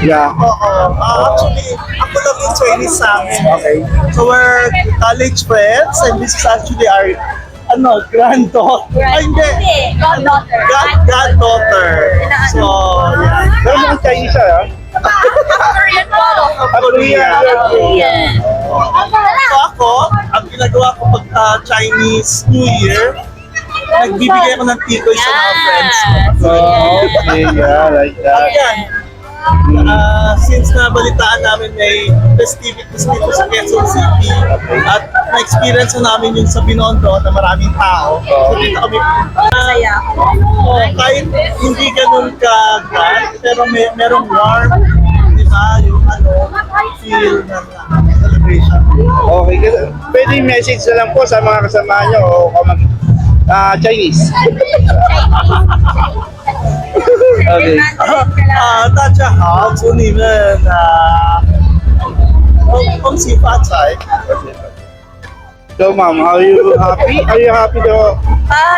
Yeah. Oo. Actually, ako lang yung Chinese sa amin. Okay. So we're college friends and this is actually our granddaughter. Ay, hindi. Goddaughter. Granddaughter. So, yeah. Pero mukhang Chinese siya, ha? Korean po. Korea. Korean. So ako, ang ginagawa ko pagka Chinese New Year, nagbibigay ako ng tikoy sa mga friends ko. Oh, okay, yeah, like that. Ayan. Since nabalitaan namin may festivities dito sa Quezon City at na-experience na namin yung sa Binondo na maraming tao. So dito kami Masaya. kahit hindi ganun ka-grand, pero merong warm, di ba? Yung feel ng celebration. Okay, pwede message na lang po sa mga kasama nyo o Chinese. Okay. 大家好，祝你们恭喜发财。 So ma'am, are you happy? Are you happy to...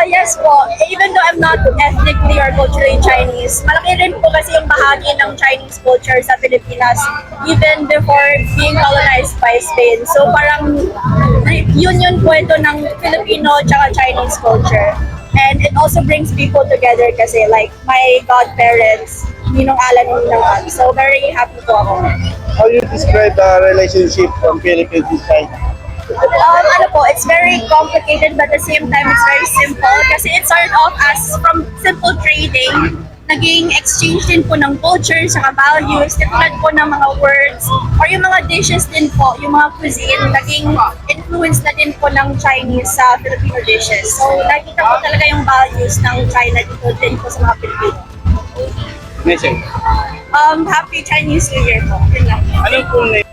Yes po. Even though I'm not ethnically or culturally Chinese, malaki rin po kasi yung bahagi ng Chinese culture sa Pilipinas even before being colonized by Spain. So parang union po ito ng Filipino tsaka Chinese culture. And it also brings people together kasi like my godparents, Ninong Alan and Ninong Al. So very happy po ako. How you describe the relationship from Philippines to China? It's very complicated but at the same time it's very simple kasi it started off as from simple trading, naging exchange din po ng culture saka values, katulad po ng mga words or yung mga dishes din po, yung mga cuisine, naging influence na din po ng Chinese sa Filipino dishes. So nakita po talaga yung values ng China dito din po sa mga Pilipino. Message. Happy Chinese New Year po. Yun lang. Anong full name?